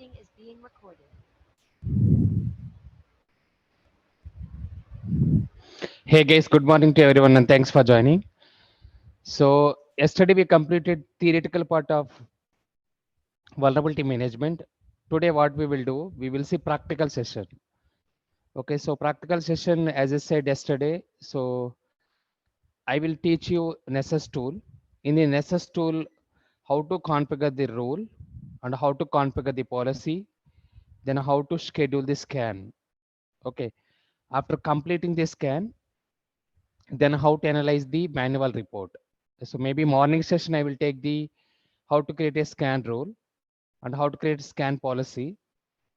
meeting is being recorded. Hey guys, good morning to everyone and thanks for joining. So yesterday we completed theoretical part of vulnerability management. Today what we will do, we will see practical session. Okay, so practical session as I said yesterday. So I will teach you Nessus tool. In the Nessus tool, how to configure the rule and how to configure the policy, then how to schedule the scan. Okay, after completing the scan, then how to analyze the manual report. So maybe morning session I will take the how to create a scan rule and how to create scan policy.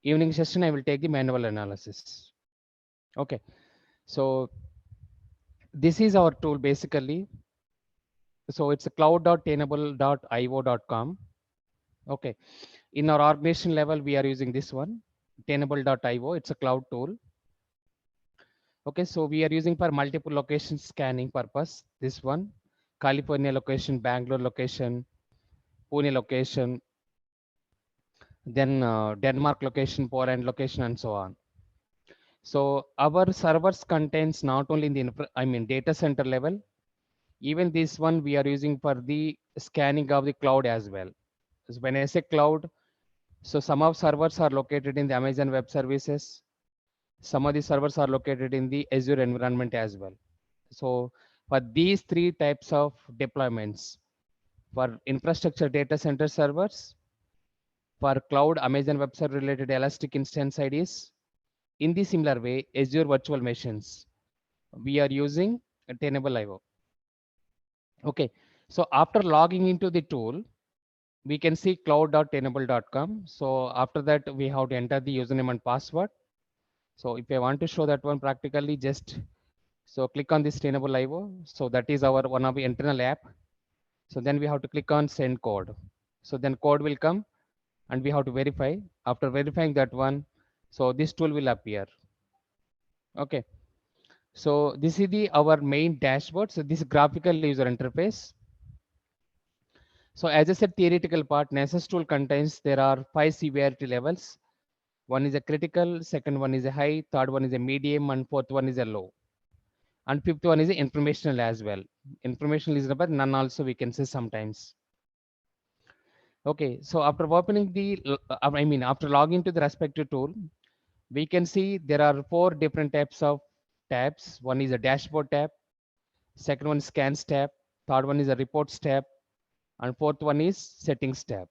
Evening session I will take the manual analysis. Okay, so this is our tool basically. So it's a cloud.tenable.io.com. Okay, in our organization level we are using this one, tenable.io. It's a cloud tool. Okay, so we are using for multiple location scanning purpose. This one, California location, Bangalore location, Pune location, then Denmark location, Poland location, and so on. So our servers contains not only in the data center level, even this one we are using for the scanning of the cloud as well. So when I say cloud, so some of servers are located in the Amazon Web Services. Some of the servers are located in the Azure environment as well. So for these three types of deployments, for infrastructure data center servers, for cloud Amazon Web Service related Elastic Instance IDs, in the similar way, Azure virtual machines, we are using Tenable.io. Okay, so after logging into the tool, we can see cloud.tenable.com. So after that, we have to enter the username and password. So if I want to show that one practically, just so click on this Tenable.io. So that is our one of the internal app. So then we have to click on send code. So then code will come and we have to verify. After verifying that one, so this tool will appear. Okay. So this is the our main dashboard. So this graphical user interface. So as I said, theoretical part, Nessus tool contains there are 5 severity levels. One is a critical, second one is a high, third one is a medium, and fourth one is a low. And fifth one is a informational as well. Informational is but none also we can say sometimes. Okay, so after opening the, after logging to the respective tool, we can see there are 4 different types of tabs. One is a dashboard tab, second one is scans tab, third one is a reports tab, and fourth one is settings tab.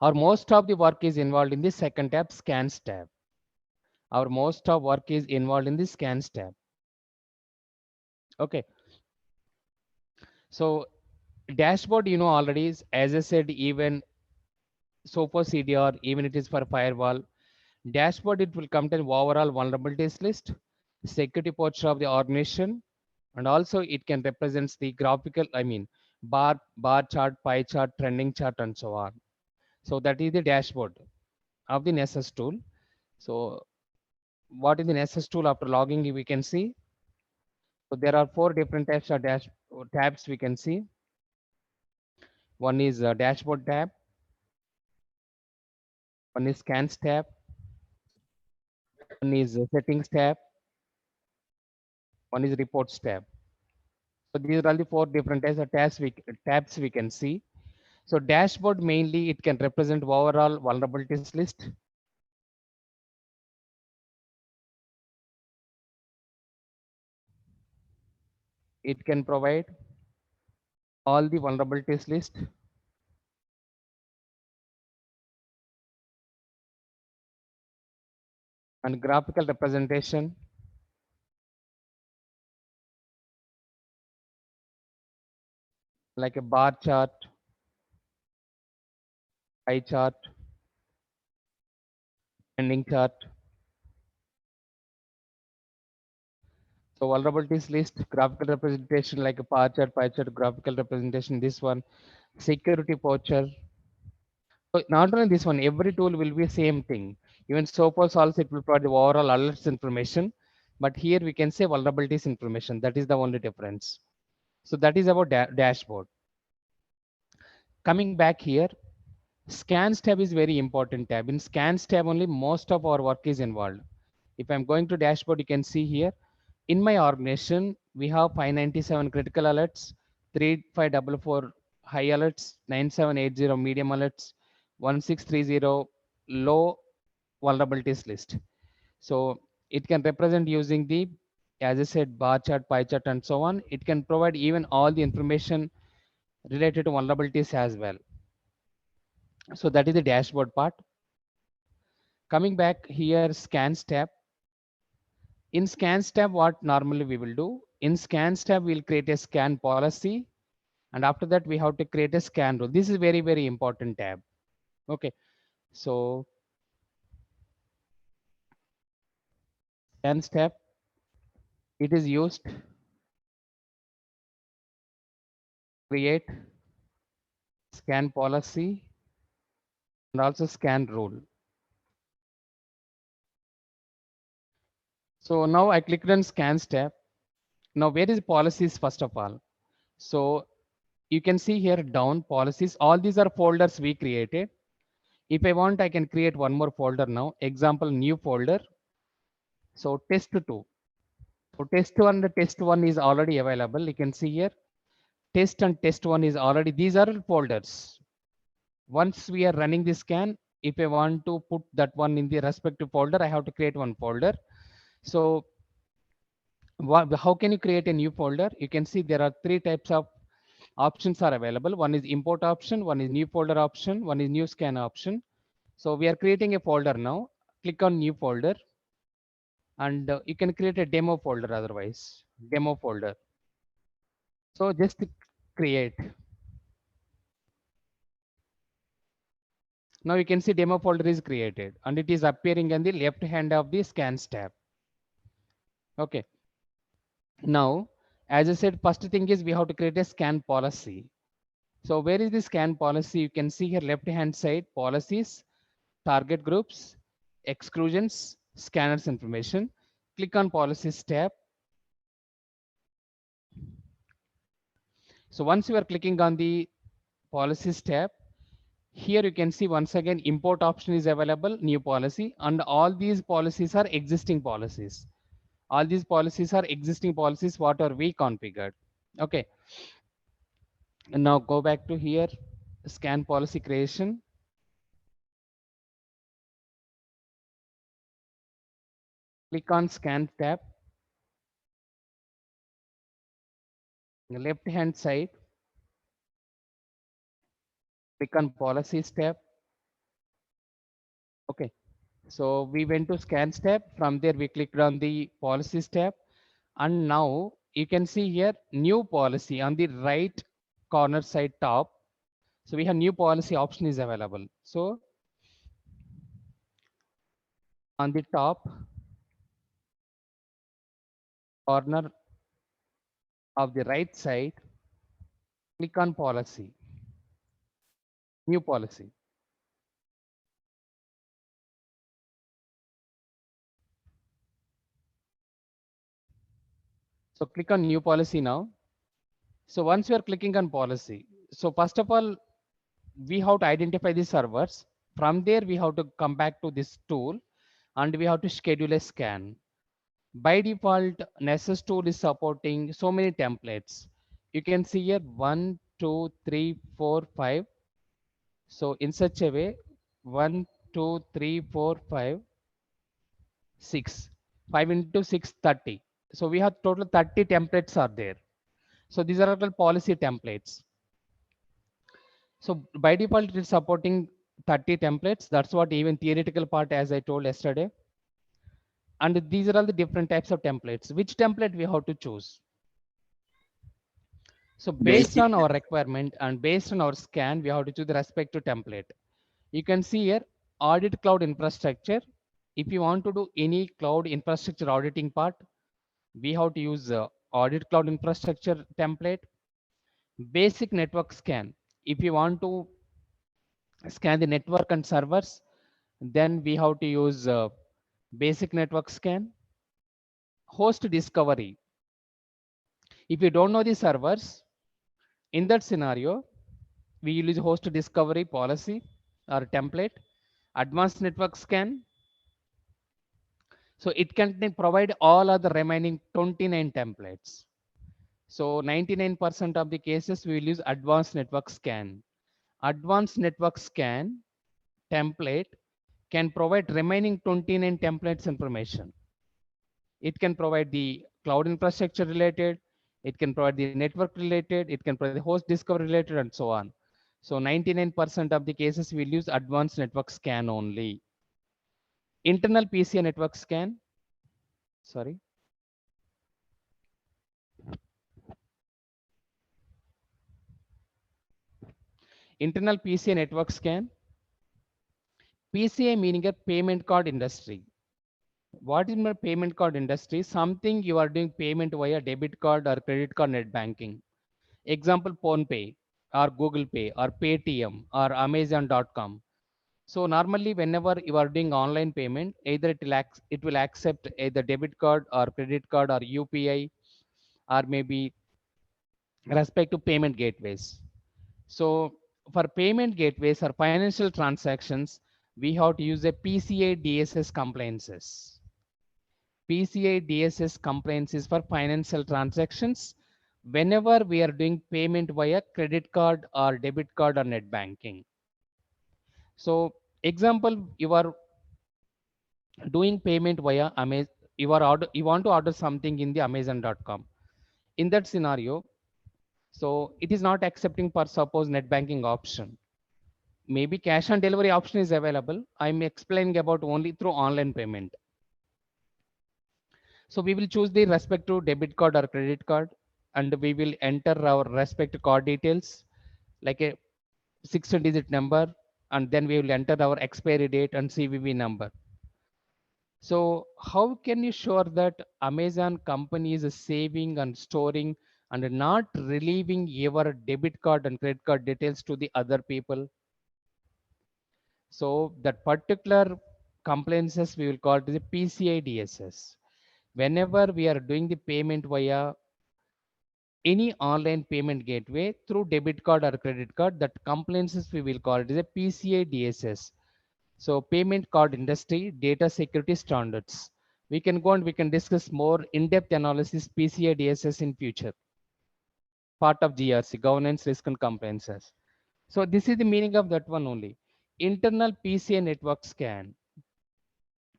Our most of the work is involved in the second tab, scans tab. Our most of work is involved in the scans tab. Okay, so dashboard, you know already is, as I said, even so for CDR, even it is for firewall. Dashboard, it will contain overall vulnerabilities list, security posture of the organization, and also it can represent the graphical, bar chart, pie chart, trending chart, and so on. So that is the dashboard of the Nessus tool. So what is the Nessus tool? After logging, we can see. So there are 4 different types of tabs we can see. One is dashboard tab, one is scans tab, one is settings tab, one is reports tab. So these are all the 4 different types of tabs we can see. So dashboard mainly it can represent overall vulnerabilities list. It can provide all the vulnerabilities list, and graphical representation like a bar chart, pie chart, trending chart. So vulnerabilities list, graphical representation like a bar chart, pie chart, graphical representation. This one, security posture. So not only this one, every tool will be same thing. Even Sophos also it will provide the overall alerts information, but here we can say vulnerabilities information. That is the only difference. So that is about dashboard. Coming back here, Scans tab is very important tab. In scans tab only most of our work is involved. If I'm going to dashboard, you can see here in my organization, we have 597 critical alerts, 3544 high alerts, 9780 medium alerts, 1630 low vulnerabilities list. So it can represent using the, as I said, bar chart, pie chart, and so on. It can provide even all the information related to vulnerabilities as well. So that is the dashboard part. Coming back here, scans tab. In scans tab, what normally we will do? In scans tab, we'll create a scan policy. And after that, we have to create a scan rule. This is very, very important tab. Okay. So scans tab, it is used to create scan policy and also scan rule. So now I clicked on scans tab. Now where is policies first of all? So you can see here down policies. All these are folders we created. If I want, I can create one more folder now. Example, new folder. So test 2. So test 1 and test 1 is already available. You can see here test and test 1 is already, these are folders. Once we are running the scan, if I want to put that one in the respective folder, I have to create one folder. So how can you create a new folder? You can see there are three types of options are available. One is import option, one is new folder option, one is new scan option. So we are creating a folder now. Click on new folder and you can create a demo folder otherwise. Demo folder. So just create. Now you can see demo folder is created and it is appearing on the left hand of the scans tab. Okay. Now, as I said, first thing is we have to create a scan policy. So where is the scan policy? You can see here left hand side policies, target groups, exclusions, scanners information. Click on policies tab. So once you are clicking on the policies tab, here you can see once again import option is available, new policy, and all these policies are existing policies. All these policies are existing policies what are we configured. Okay. And now go back to here, scan policy creation. Click on scan tab. Left hand side, click on policies tab. Okay. So we went to scans tab. From there, we clicked on the policies tab. And now you can see here new policy on the right corner side top. So we have new policy option is available. So on the top corner of the right side, click on policy, new policy. So click on new policy now. So once you are clicking on policy, so first of all, we have to identify the servers. From there, we have to come back to this tool and we have to schedule a scan. By default, Nessus tool is supporting so many templates. You can see here 1, 2, 3, 4, 5. So in such a way, 1, 2, 3, 4, 5, 6. 5 into 6, 30. So we have total 30 templates are there. So these are called policy templates. So by default, it is supporting 30 templates. That's what even theoretical part, as I told yesterday. And these are all the different types of templates. Which template we have to choose? So based on our requirement and based on our scan, we have to choose the respective template. You can see here, audit cloud infrastructure. If you want to do any cloud infrastructure auditing part, we have to use audit cloud infrastructure template. Basic network scan. If you want to scan the network and servers, then we have to use basic network scan. Host discovery. If you don't know the servers, in that scenario, we use host discovery policy. or template. Advanced network scan. So it can provide all other remaining 29 templates. So 99% of the cases we will use advanced network scan. Advanced network scan template can provide remaining 29 templates information. It can provide the cloud infrastructure related, it can provide the network related, it can provide the host discovery related, and so on. So 99% of the cases we'll use advanced network scan only. Internal PCA network scan, sorry. Internal PCA network scan. PCA meaning a payment card industry. What is my payment card industry? Something you are doing payment via debit card or credit card net banking. Example, PhonePay or Google Pay or Paytm or Amazon.com. So normally whenever you are doing online payment, either it will accept either debit card or credit card or UPI or maybe respect to payment gateways. So for payment gateways or financial transactions, we have to use a PCI DSS compliances. PCI DSS compliances for financial transactions whenever we are doing payment via credit card or debit card or net banking. So example, you are doing payment via Amazon, you want to order something in the Amazon.com. In that scenario, so it is not accepting for suppose net banking option. Maybe cash on delivery option is available. I'm explaining about only through online payment. So we will choose the respective debit card or credit card, and we will enter our respective card details like a 6-digit number, and then we will enter our expiry date and CVV number. So how can you sure that Amazon company is saving and storing and not relieving your debit card and credit card details to the other people? So that particular compliances we will call it the PCI DSS. Whenever we are doing the payment via any online payment gateway through debit card or credit card, that compliances we will call it is a PCI DSS. So payment card industry data security standards. We can go and we can discuss more in-depth analysis PCI DSS in future. Part of GRC, governance, risk and compliances. So this is the meaning of that one only. Internal PCI network scan.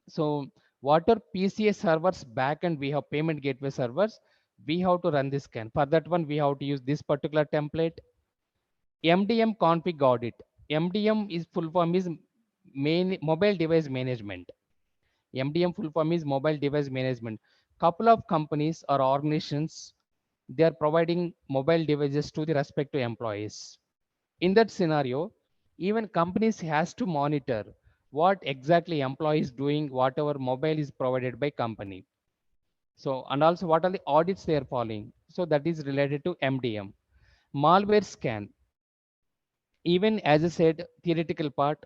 So what are PCA servers backend? We have payment gateway servers. We have to run this scan. For that one, we have to use this particular template. MDM config audit. MDM is full form is main mobile device management. MDM full form is mobile device management. Couple of companies or organizations, they are providing mobile devices to the respective employees. In that scenario, even companies has to monitor what exactly employee is doing, whatever mobile is provided by company. So, and also what are the audits they are following. So that is related to MDM. Malware scan. Even as I said, theoretical part.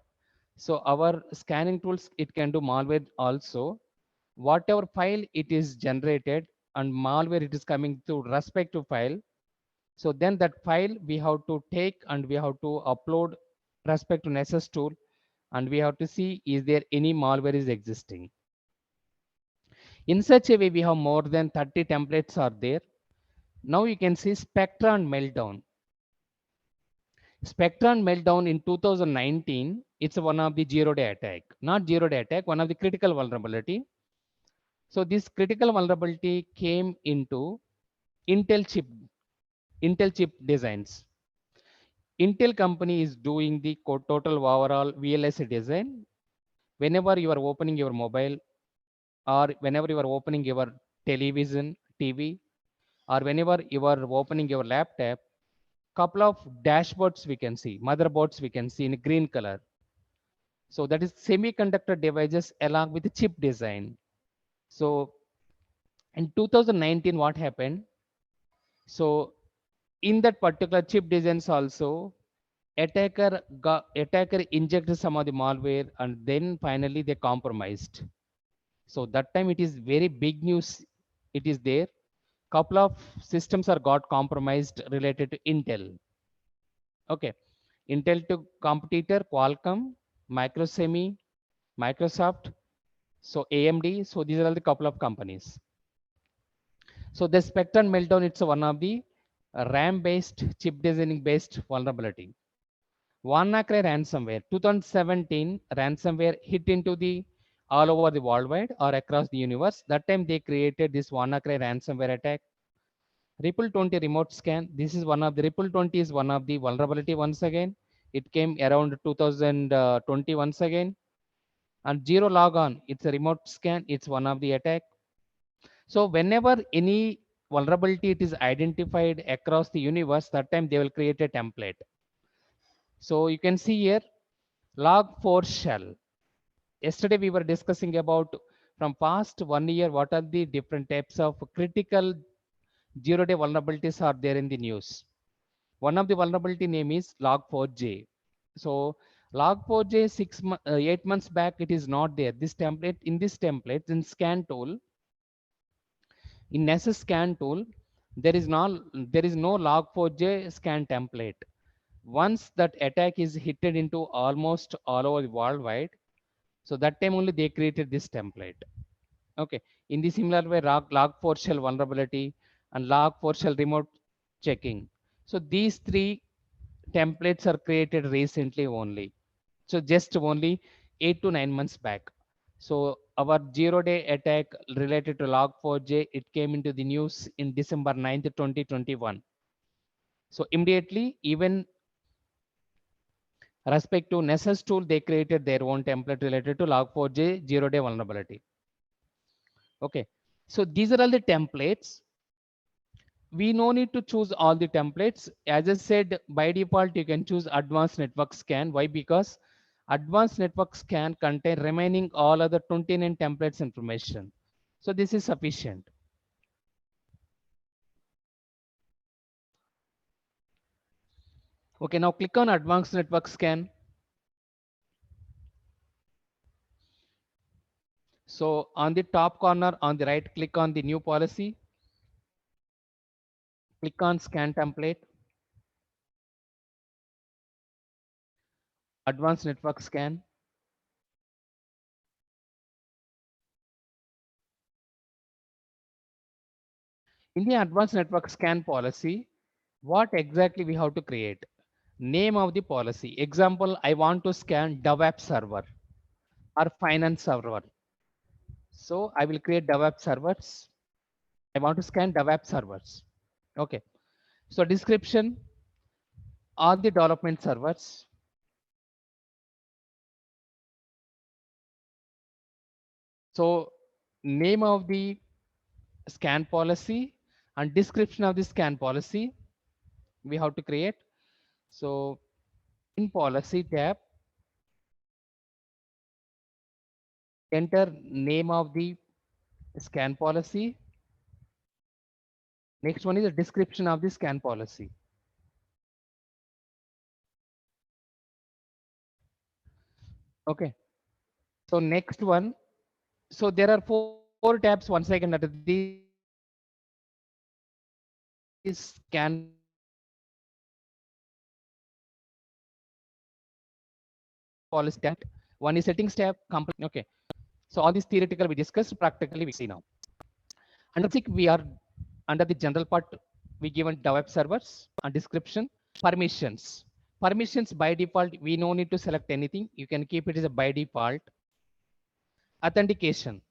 So our scanning tools, it can do malware also. Whatever file it is generated and malware it is coming to respective file. So then that file we have to take and we have to upload respect to Nessus tool, and we have to see is there any malware is existing. In such a way, we have more than 30 templates are there. Now you can see Spectra and Meltdown. Spectra and Meltdown in 2019, it's one of the zero-day attack. Not zero-day attack, one of the critical vulnerability. So this critical vulnerability came into Intel chip, Intel chip designs. Intel company is doing the total overall VLSI design. Whenever you are opening your mobile or whenever you are opening your television, TV, or whenever you are opening your laptop, couple of dashboards we can see, motherboards we can see in green color. So that is semiconductor devices along with the chip design. So in 2019, what happened? So in that particular chip designs also, attacker injected some of the malware and then finally they compromised. So that time it is very big news. It is there. Couple of systems are got compromised related to Intel. Okay. Intel to competitor Qualcomm, Microsemi, Microsoft, so AMD. So these are the couple of companies. So the Spectrum meltdown, it's one of the RAM based chip designing based vulnerability. WannaCry ransomware 2017 ransomware hit into the all over the worldwide or across the universe. That time they created this WannaCry ransomware attack. Ripple 20 remote scan. This is one of the Ripple 20 is one of the vulnerability once again. It came around 2020 once again. And zero logon, it's a remote scan. It's one of the attack. So whenever any vulnerability it is identified across the universe, that time they will create a template. So you can see here log4 shell. Yesterday we were discussing about from past 1 year what are the different types of critical zero-day vulnerabilities are there in the news. One of the vulnerability name is log4j. So log4j 8 months back it is not there. This template in scan tool, in Nessus scan tool, there is no log4j scan template. Once that attack is hitted into almost all over the worldwide, so that time only they created this template. Okay. In the similar way, log4 shell vulnerability and log4 shell remote checking. So these three templates are created recently only. So just only 8 to 9 months back. So our zero-day attack related to log4j, it came into the news in December 9th, 2021. So immediately, even respect to Nessus tool, they created their own template related to log4j zero-day vulnerability. Okay. So these are all the templates. We no need to choose all the templates. As I said, by default, you can choose advanced network scan. Why? Because advanced network scan contain remaining all other 29 templates information. So this is sufficient. Okay, now click on advanced network scan. So on the top corner on the right, click on the new policy. Click on scan template. Advanced network scan. In the advanced network scan policy, what exactly we have to create? Name of the policy. Example, I want to scan DevApp server or finance server. So I will create DevApp servers. I want to scan DevApp servers. Okay. So description, all the development servers. So name of the scan policy and description of the scan policy we have to create. So in policy tab, enter name of the scan policy. Next one is a description of the scan policy. Okay. So next one. So there are four tabs once again under this scan policy tab. One is settings tab. Okay. So all these theoretical we discussed, practically we see now. Under basic we are under the general part we given DevOps servers and description. Permissions. Permissions by default we no need to select anything. You can keep it as a by default. Authentication.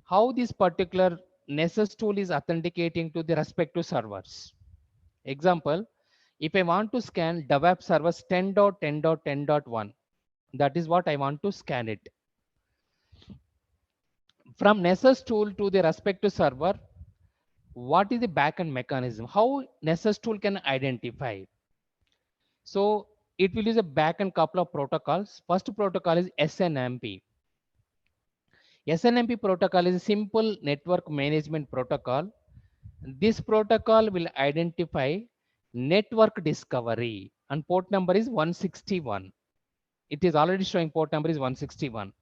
How this particular Nessus tool is authenticating to the respective servers. Example, if I want to scan DevApp servers 10.10.10.1, that is what I want to scan it. From Nessus tool to the respective server, what is the backend mechanism? How Nessus tool can identify? So it will use a backend couple of protocols. First protocol is SNMP. SNMP protocol is a simple network management protocol. This protocol will identify network discovery and port number is 161. It is already showing port number is 161.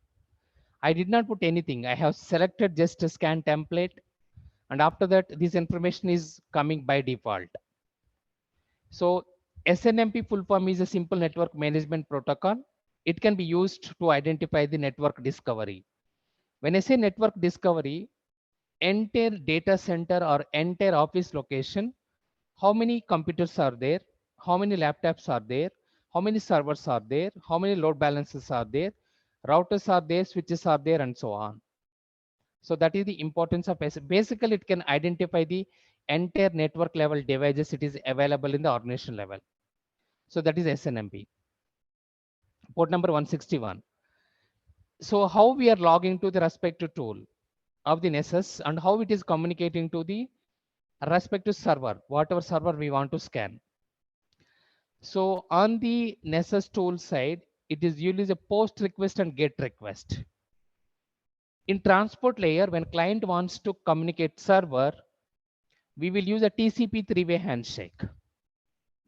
I did not put anything. I have selected just a scan template and after that this information is coming by default. So SNMP full form is a simple network management protocol. It can be used to identify the network discovery. When I say network discovery, entire data center or entire office location, how many computers are there, how many laptops are there, how many servers are there, how many load balancers are there, routers are there, switches are there, and so on. So that is the importance of basically it can identify the entire network level devices it is available in the organization level. So that is SNMP. Port number 161. So how we are logging to the respective tool of the Nessus and how it is communicating to the respective server, whatever server we want to scan. So on the Nessus tool side, it is usually a post request and get request. In transport layer, when client wants to communicate server, we will use a TCP three-way handshake.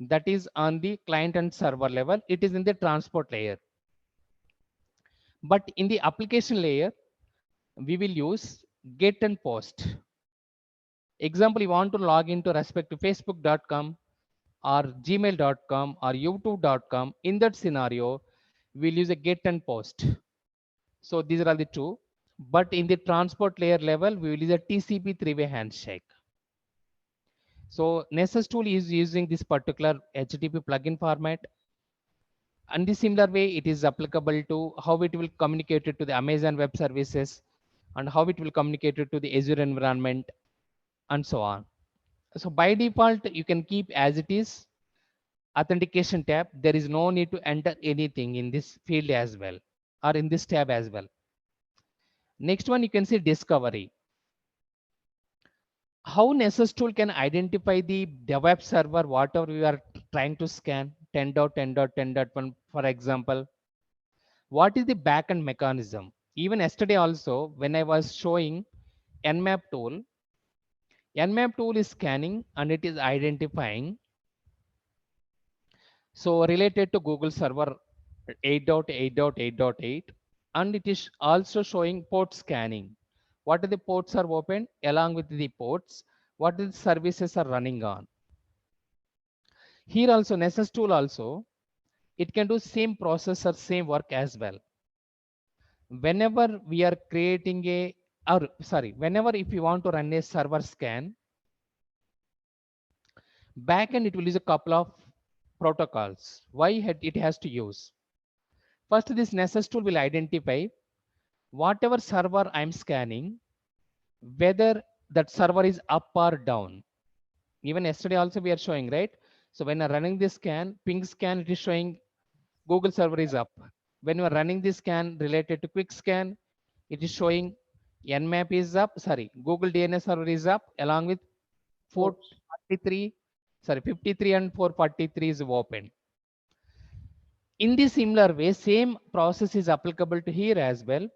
That is on the client and server level. It is in the transport layer. But in the application layer, we will use get and post. Example, you want to log into respect to facebook.com or gmail.com or youtube.com. In that scenario, we'll use a get and post. So these are the two. But in the transport layer level, we will use a TCP three-way handshake. So Nessus tool is using this particular HTTP plugin format. And the similar way, it is applicable to how it will communicate it to the Amazon Web Services and how it will communicate it to the Azure environment and so on. So by default, you can keep as it is authentication tab. There is no need to enter anything in this field as well or in this tab as well. Next one, you can see discovery. How Nessus tool can identify the web server, whatever we are trying to scan, 10.10.10.1, for example. What is the backend mechanism? Even yesterday also, when I was showing Nmap tool is scanning and it is identifying. So related to Google Server 8.8.8.8, and it is also showing port scanning. What are the ports are open along with the ports? What are the services are running on? Here also Nessus tool also, it can do same process or same work as well. Whenever we are creating whenever if you want to run a server scan, backend it will use a couple of protocols. Why it has to use? First, this Nessus tool will identify whatever server I'm scanning, whether that server is up or down. Even yesterday also we are showing, right? So when I'm running this scan, ping scan, it is showing Google server is up. When you are running this scan related to quick scan, it is showing Nmap is up, Google DNS server is up along with 443, 53 and 443 is open. In the similar way, same process is applicable to here as well.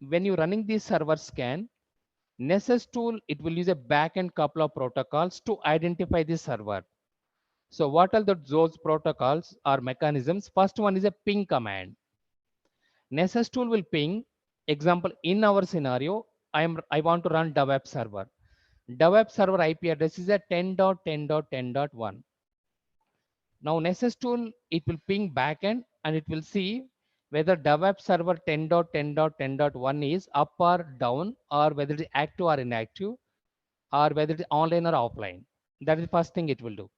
When you're running the server scan, Nessus tool, it will use a backend couple of protocols to identify the server. So what are those protocols or mechanisms? First one is a ping command. Nessus tool will ping. Example, in our scenario, I want to run the web server. The web server IP address is at 10.10.10.1. Now Nessus tool, it will ping backend and it will see whether the web server 10.10.10.1 is up or down, or whether it is active or inactive, or whether it is online or offline. That is the first thing it will do.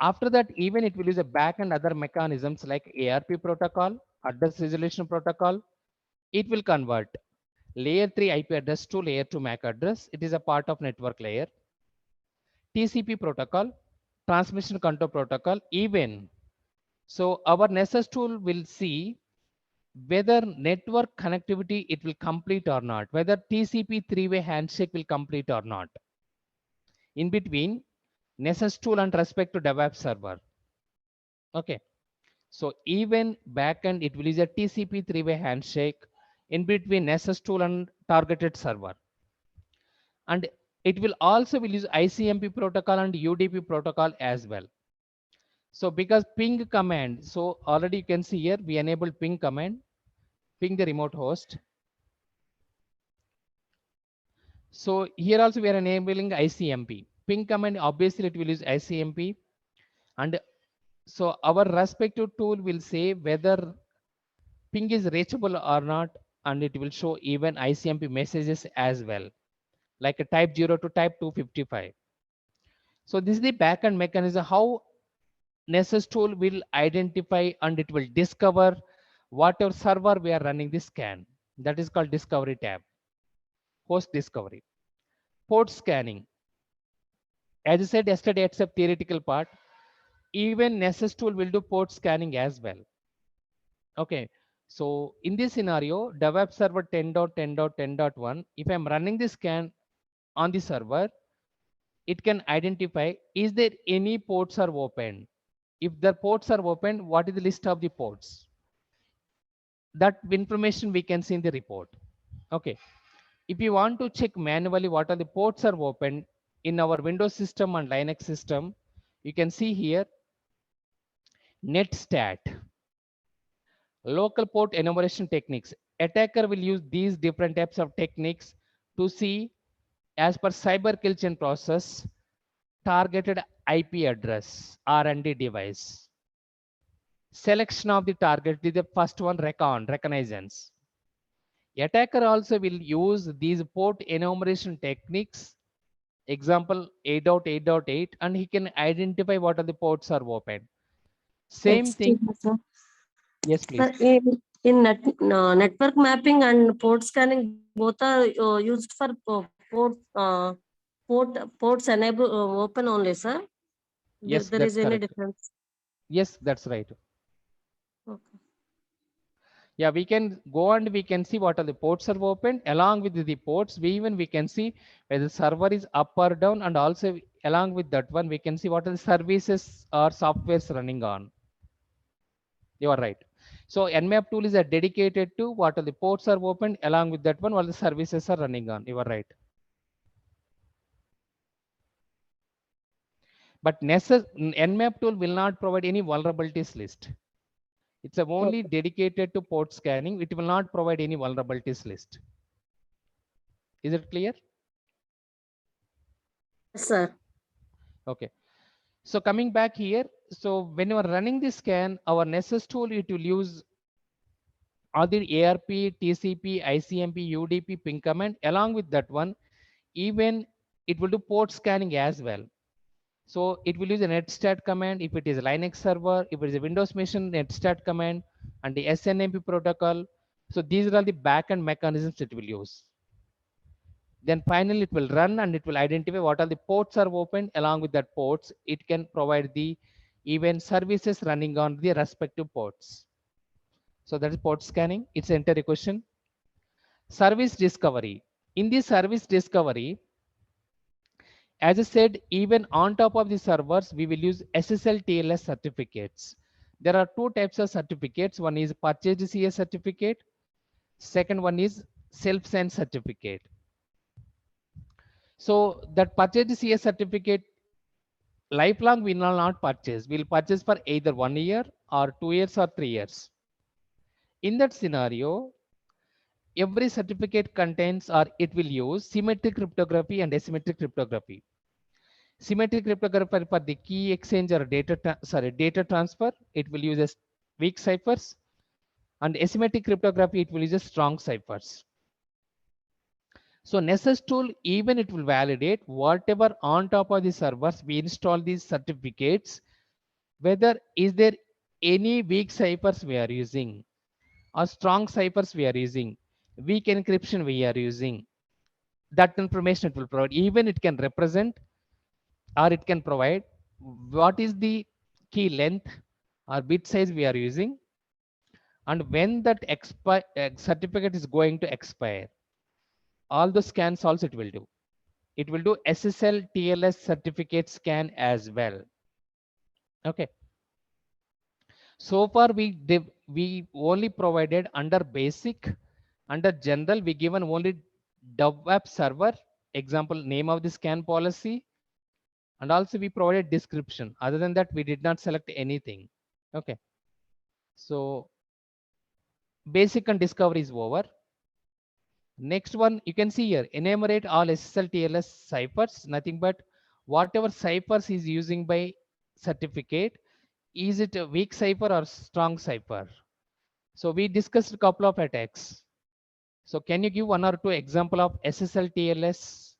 After that, even it will use a back and other mechanisms like ARP protocol, address resolution protocol. It will convert layer 3 IP address to layer 2 MAC address. It is a part of network layer. TCP protocol, transmission control protocol, even. So our Nessus tool will see whether network connectivity it will complete or not, whether TCP three-way handshake will complete or not. In between, Nessus tool and respect to the web server. Okay. So even backend, it will use a TCP three-way handshake in between Nessus tool and targeted server. And it will also will use ICMP protocol and UDP protocol as well. So because ping command, so already you can see here, we enable ping command, ping the remote host. So here also we are enabling ICMP. Ping command, obviously it will use ICMP. And so our respective tool will say whether ping is reachable or not, and it will show even ICMP messages as well, like a type 0 to type 255. So this is the backend mechanism how Nessus tool will identify and it will discover whatever server we are running the scan. That is called discovery tab, host discovery. Port scanning. As I said yesterday, it's a theoretical part. Even Nessus tool will do port scanning as well. Okay. So in this scenario, the web server 10.10.10.1, if I'm running the scan on the server, it can identify is there any ports are open. If the ports are open, what is the list of the ports? That information we can see in the report. Okay. If you want to check manually what are the ports are open in our Windows system and Linux system, you can see here netstat, local port enumeration techniques. Attacker will use these different types of techniques to see, as per cyber kill chain process, targeted IP address R&D device. Selection of the target is the first one, reconnaissance. Attacker also will use these port enumeration techniques, example 8.8.8, and he can identify what are the ports are open. Same Excuse thing. me, sir. Yes, Sir, please. in network mapping and port scanning, both are used for ports enable open only, sir. Yes, There that's is any correct. difference? Yes, that's right. Okay. Yeah, we can go and we can see what are the ports are open. Along with the ports, we can see whether the server is up or down, and also along with that one, we can see what are the services or softwares running on. You are right. So Nmap tool is a dedicated to what are the ports are open, along with that one, what the services are running on. You are right. But Nessus Nmap tool will not provide any vulnerabilities list. It's a only Okay. dedicated to port scanning. It will not provide any vulnerabilities list. Is it clear? Yes, sir. Okay. So coming back here, so when you are running the scan, our Nessus tool, it will use all the ARP, TCP, ICMP, UDP, ping command. Along with that one, even it will do port scanning as well. So it will use a netstat command if it is a Linux server, if it is a Windows machine, netstat command, and the SNMP protocol. So these are all the backend mechanisms it will use. Then finally it will run and it will identify what are the ports are open. Along with that ports, it can provide the even services running on the respective ports. So that is port scanning. It's enter a question. Service discovery. In the service discovery, as I said, even on top of the servers, we will use SSL TLS certificates. There are two types of certificates. One is purchased CS certificate. Second one is self-signed certificate. So that purchased CS certificate, lifelong we will not purchase. We'll purchase for either 1 year or 2 years or 3 years. In that scenario, every certificate contains or it will use symmetric cryptography and asymmetric cryptography. Symmetric cryptography for the key exchange or data transfer, it will use as weak ciphers, and asymmetric cryptography, it will use as strong ciphers. So Nessus tool, even it will validate whatever on top of the servers we install these certificates, whether is there any weak ciphers we are using or strong ciphers we are using, weak encryption we are using. That information it will provide. Even it can represent or it can provide what is the key length or bit size we are using, and when that certificate is going to expire. All the scans also it will do. It will do SSL TLS certificate scan as well. Okay. So far we only provided under basic, under general we given only dev web server, example name of the scan policy, and also we provided description. Other than that, we did not select anything. Okay. So basic and discovery is over. Next one, you can see here, enumerate all SSL TLS ciphers, nothing but whatever ciphers is using by certificate, is it a weak cipher or strong cipher? So we discussed a couple of attacks. So can you give one or two example of SSL-TLS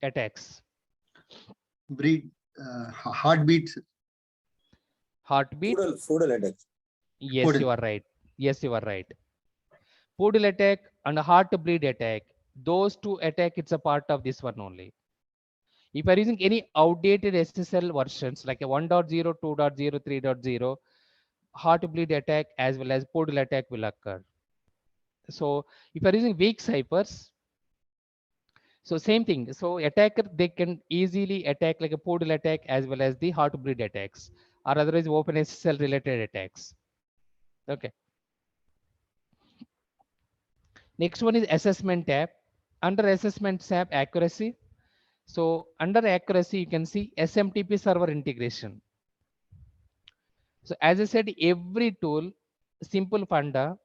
attacks? Breed, heartbeat. Heartbeat? Foodle attack. Yes, Foodle. you are right. Yes, you are right. Poodle attack and heartbleed attack. Those two attack, it's a part of this one only. If you are using any outdated SSL versions like a 1.0, 2.0, 3.0, heartbleed attack as well as poodle attack will occur. So if you are using weak ciphers, so same thing. So attacker, they can easily attack like a poodle attack as well as the heartbleed attacks, or otherwise open SSL related attacks. Okay. Next one is assessment tab. Under assessment tab, accuracy. So under accuracy, you can see SMTP server integration. So as I said, every tool, simple funda,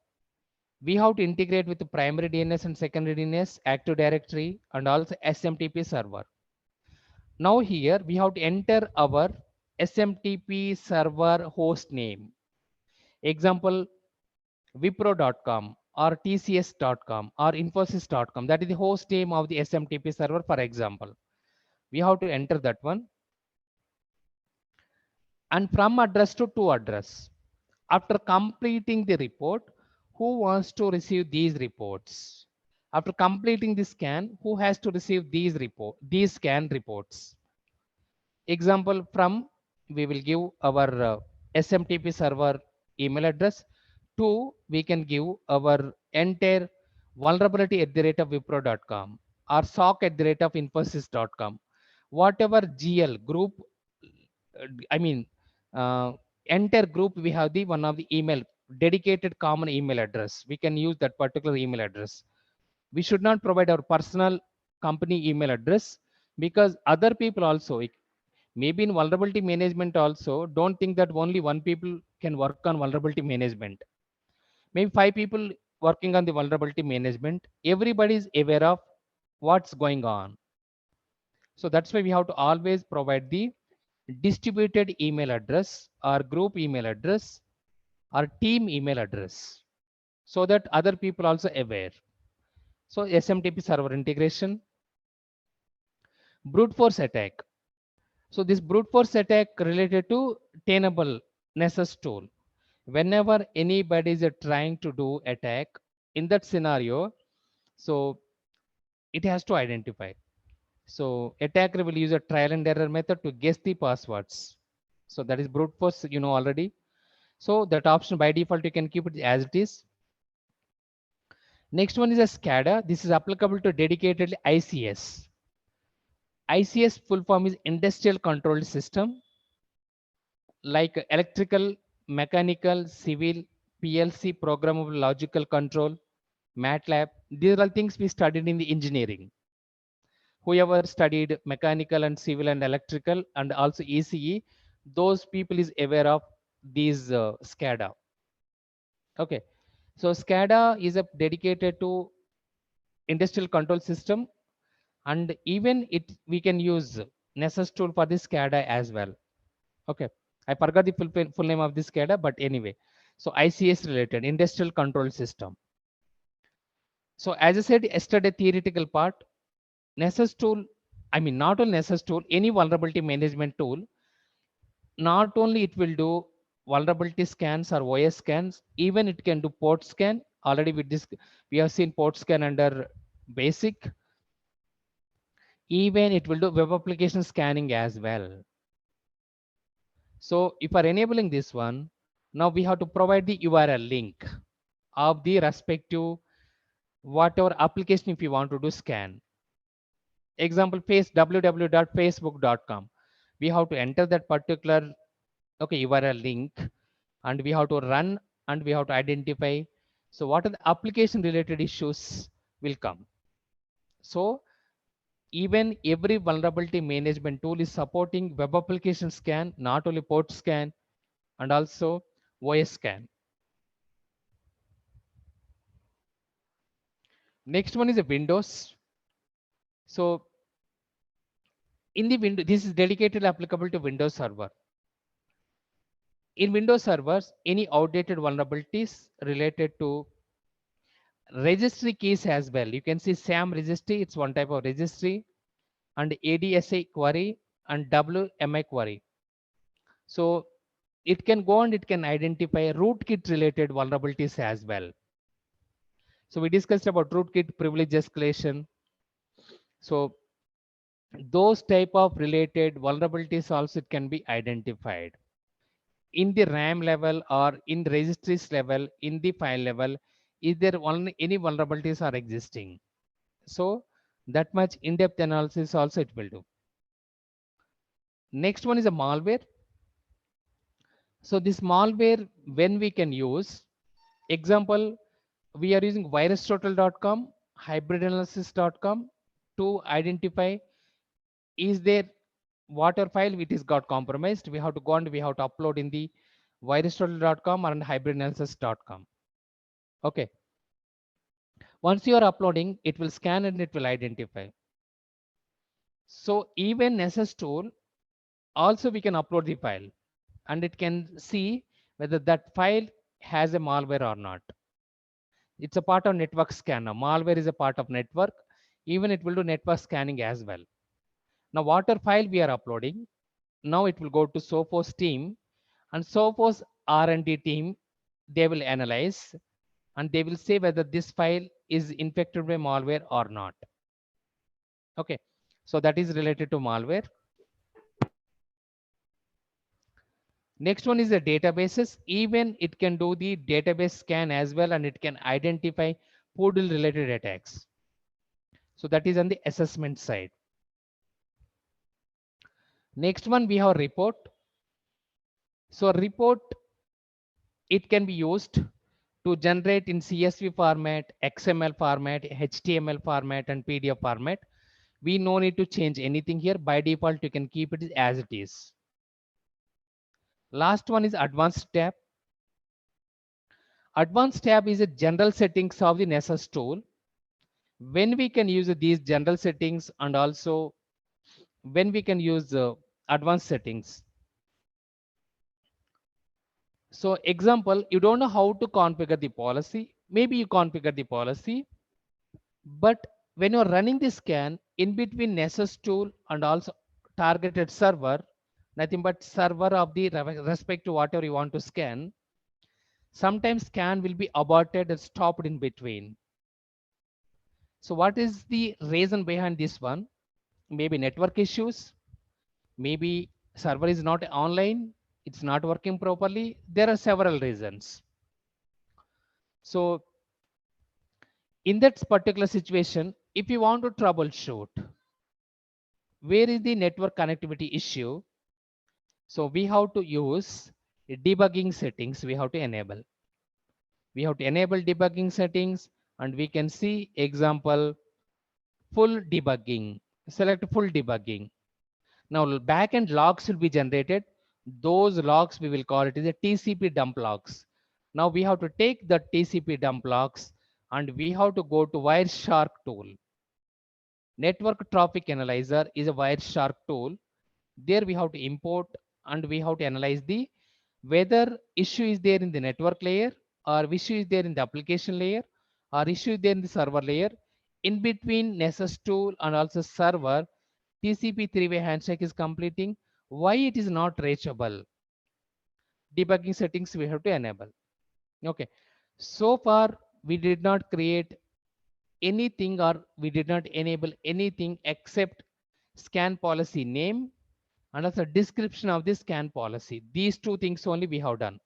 we have to integrate with the primary DNS and secondary DNS, Active Directory, and also SMTP server. Now here we have to enter our SMTP server host name. Example, wipro.com or tcs.com or infosys.com. That is the host name of the SMTP server, for example. We have to enter that one. And from address to address. After completing the report, who wants to receive these reports? After completing the scan, who has to receive these scan reports? Example, from we will give our SMTP server email address to we can give our entire vulnerability at the rate of wipro.com or sock at the rate of infosys.com. Whatever GL group, I mean, entire group, we have the one of the email dedicated common email address. We can use that particular email address. We should not provide our personal company email address, because other people also, maybe in vulnerability management also, don't think that only one people can work on vulnerability management. Maybe 5 people working on the vulnerability management. Everybody is aware of what's going on. So that's why we have to always provide the distributed email address or group email address or team email address, so that other people also aware. So SMTP server integration. Brute force attack. So this brute force attack related to Tenable Nessus tool. Whenever anybody is trying to do attack in that scenario, so it has to identify. So attacker will use a trial and error method to guess the passwords. So that is brute force, you know already. So that option by default, you can keep it as it is. Next one is a SCADA. This is applicable to dedicated ICS. ICS full form is Industrial Control System, like electrical, mechanical, civil, PLC, programmable logical control, MATLAB. These are all things we studied in the engineering. Whoever studied mechanical and civil and electrical and also ECE, those people is aware of these SCADA. Okay, so SCADA is a dedicated to industrial control system, and even we can use Nessus tool for this SCADA as well. Okay, I forgot the full name of this SCADA, but anyway, so ICS related industrial control system. So as I said yesterday, theoretical part, Nessus tool, I mean not only Nessus tool, any vulnerability management tool, not only it will do vulnerability scans or OS scans, even it can do port scan. Already we have seen port scan under basic. Even it will do web application scanning as well. So if we are enabling this one, now we have to provide the URL link of the respective whatever application if you want to do scan. Example, www.facebook.com. We have to enter that particular URL link, and we have to run, and we have to identify. So what are the application related issues will come. So even every vulnerability management tool is supporting web application scan, not only port scan and also OS scan. Next one is a Windows. So In the window, this is dedicated applicable to Windows Server. In Windows servers, any outdated vulnerabilities related to registry keys as well. You can see SAM registry, it's one type of registry, and ADSA query and WMI query. So it can go and it can identify rootkit related vulnerabilities as well. So we discussed about rootkit privilege escalation. So those type of related vulnerabilities also it can be identified in the RAM level or in the registries level, in the file level. Is there any vulnerabilities are existing? So that much in-depth analysis also it will do. Next one is a malware. So this malware, when we can use, example, we are using virustotal.com, hybridanalysis.com to identify is there water file which is got compromised. We have to go and we have to upload in the virustotal.com or hybridanalysis.com. Okay. Once you are uploading, it will scan and it will identify. So even Nessus tool, also we can upload the file and it can see whether that file has a malware or not. It's a part of network scanner. Malware is a part of network. Even it will do network scanning as well. Now water file we are uploading. Now it will go to Sophos team, and Sophos R&D team, they will analyze and they will say whether this file is infected by malware or not. Okay, so that is related to malware. Next one is the databases. Even it can do the database scan as well, and it can identify Poodle related attacks. So that is on the assessment side. Next one we have report. So report, it can be used to generate in CSV format, XML format, HTML format, and PDF format. We no need to change anything here. By default, you can keep it as it is. Last one is advanced tab. Advanced tab is a general settings of the Nessus tool. When we can use these general settings and also when we can use advanced settings. So example, you don't know how to configure the policy. Maybe you configure the policy, but when you're running the scan in between Nessus tool and also targeted server, nothing but server of the respect to whatever you want to scan, sometimes scan will be aborted and stopped in between. So what is the reason behind this one? Maybe network issues, maybe server is not online, it's not working properly. There are several reasons. So in that particular situation, if you want to troubleshoot where is the network connectivity issue, so we have to use debugging settings. We have to enable debugging settings, and we can see example full debugging. Select full debugging. Now backend logs will be generated. Those logs we will call it is a TCP dump logs. Now we have to take the TCP dump logs and we have to go to Wireshark tool. Network traffic analyzer is a Wireshark tool. There we have to import and we have to analyze the whether issue is there in the network layer or issue is there in the application layer or issue is there in the server layer. In between Nessus tool and also server, TCP three-way handshake is completing. Why it is not reachable? Debugging settings we have to enable. Okay, so far we did not create anything or we did not enable anything except scan policy name and also description of the scan policy. These two things only we have done.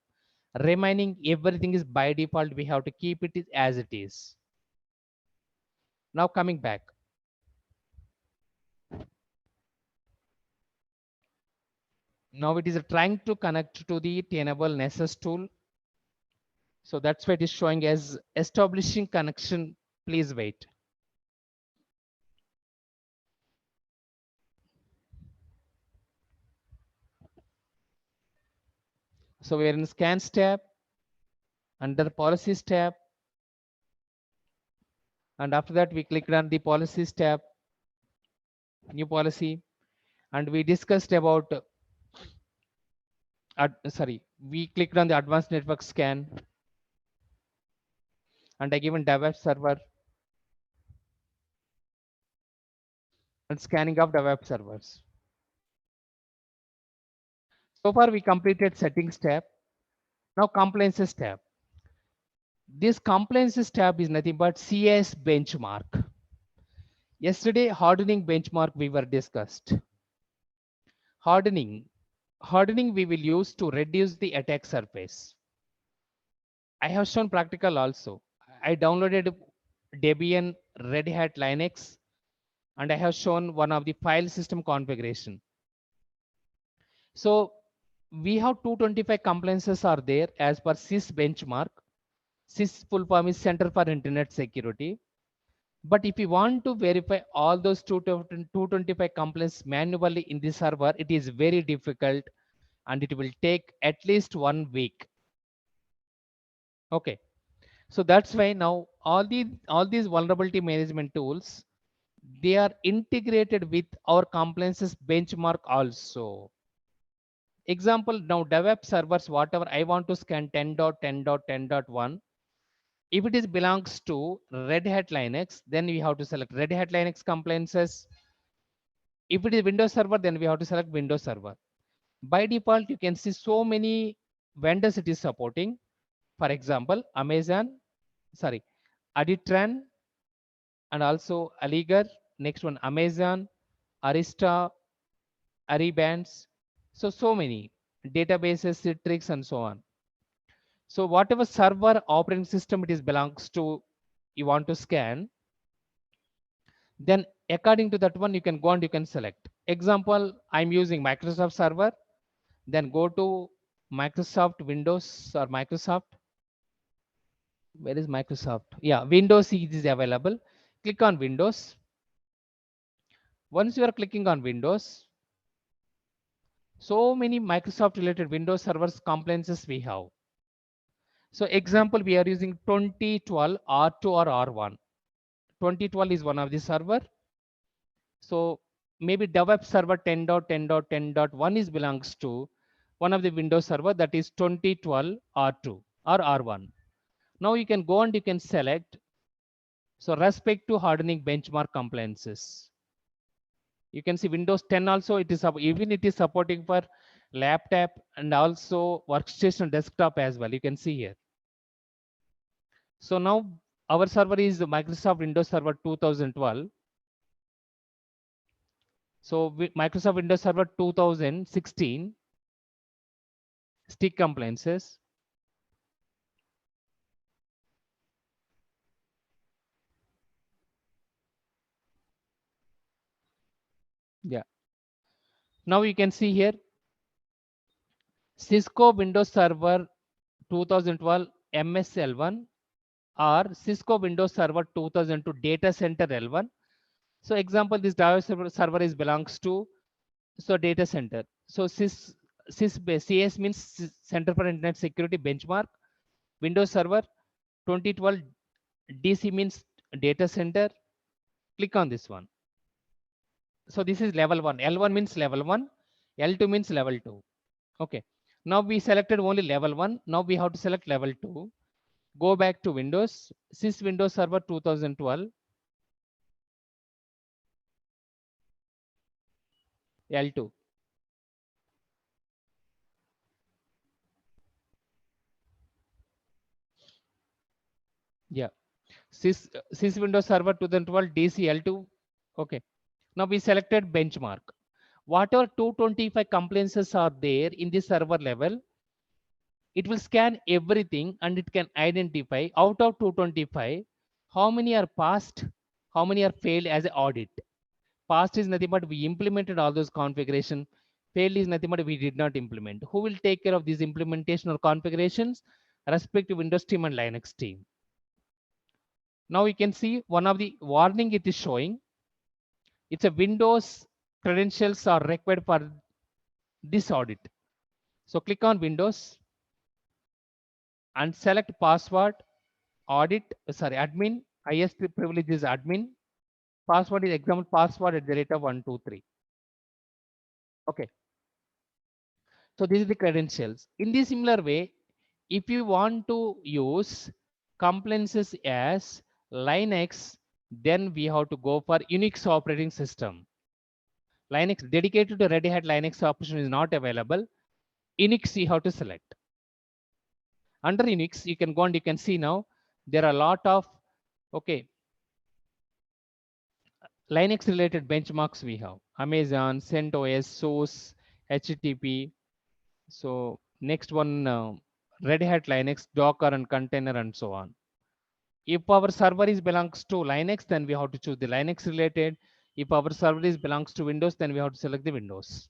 Remaining everything is by default. We have to keep it as it is. Now coming back. Now it is trying to connect to the Tenable Nessus tool. So that's why it is showing as establishing connection. Please wait. So we are in scans tab, under policies tab, and after that we clicked on the policies tab, new policy. and we discussed about we clicked on the advanced network scan, and I given DevOps server and scanning of DevOps servers. So far we completed settings tab. Now compliances tab. This compliances tab is nothing but CS benchmark. Yesterday hardening benchmark we were discussed. Hardening we will use to reduce the attack surface. I have shown practical also. I downloaded Debian Red Hat Linux, and I have shown one of the file system configuration. So we have 225 compliances are there as per CIS benchmark. CIS full form is Center for Internet Security. But if you want to verify all those 225 complaints manually in the server, it is very difficult and it will take at least 1 week. Okay. So that's why now all these vulnerability management tools, they are integrated with our compliances benchmark also. Example, now DevOps servers, whatever I want to scan 10.10.10.1, if it is belongs to Red Hat Linux, then we have to select Red Hat Linux compliances. If it is Windows Server, then we have to select Windows Server. By default, you can see so many vendors it is supporting. For example, Aditran, and also Aligar. Next one, Amazon, Arista, Aribands. So many databases, Citrix, and so on. So whatever server operating system it is belongs to, you want to scan, then according to that one, you can go and you can select. Example, I'm using Microsoft Server. Then go to Microsoft Windows or Microsoft. Where is Microsoft? Yeah, Windows is available. Click on Windows. Once you are clicking on Windows, so many Microsoft related Windows servers compliances we have. So example, we are using 2012 R2 or R1. 2012 is one of the server. So maybe DevOps server 10.10.10.1 is belongs to one of the Windows server, that is 2012 R2 or R1. Now you can go and you can select. So respect to hardening benchmark compliances. You can see Windows 10 also, it is even it is supporting for laptop and also workstation desktop as well. You can see here. So now our server is Microsoft Windows Server 2012. So Microsoft Windows Server 2016 stick compliances. Yeah. Now you can see here Cisco Windows Server 2012 MSL1 or Cisco Windows Server 2002 Data Center L1. So example, this server is belongs to data center. So CS means Center for Internet Security benchmark. Windows Server 2012 DC means data center. Click on this one. So this is level 1. L1 means level 1. L2 means level 2. Okay. Now we selected only level 1. Now we have to select level 2. Go back to Windows. Sys Windows Server 2012. L2. Yeah. Sys Windows Server 2012 DC L2. Okay. Now we selected benchmark. Whatever 225 compliances are there in the server level, it will scan everything and it can identify out of 225 how many are passed, how many are failed as an audit. Passed is nothing but we implemented all those configuration. Failed is nothing but we did not implement. Who will take care of these implementation or configurations? Respective Windows team and Linux team. Now you can see one of the warning it is showing. It's a Windows credentials are required for this audit. So click on Windows and select password admin. Highest privilege is admin. Password is example password at the rate of 123. Okay. So this is the credentials. In the similar way, if you want to use compliances as Linux, then we have to go for Unix operating system. Linux dedicated to Red Hat Linux option is not available. Unix you have to select. Under Unix, you can go and you can see now there are a lot of Linux related benchmarks we have. Amazon, CentOS, SOS, HTTP. So next one, Red Hat Linux, Docker and container and so on. If our server is belongs to Linux, then we have to choose the Linux related. If our server is belongs to Windows, then we have to select the Windows.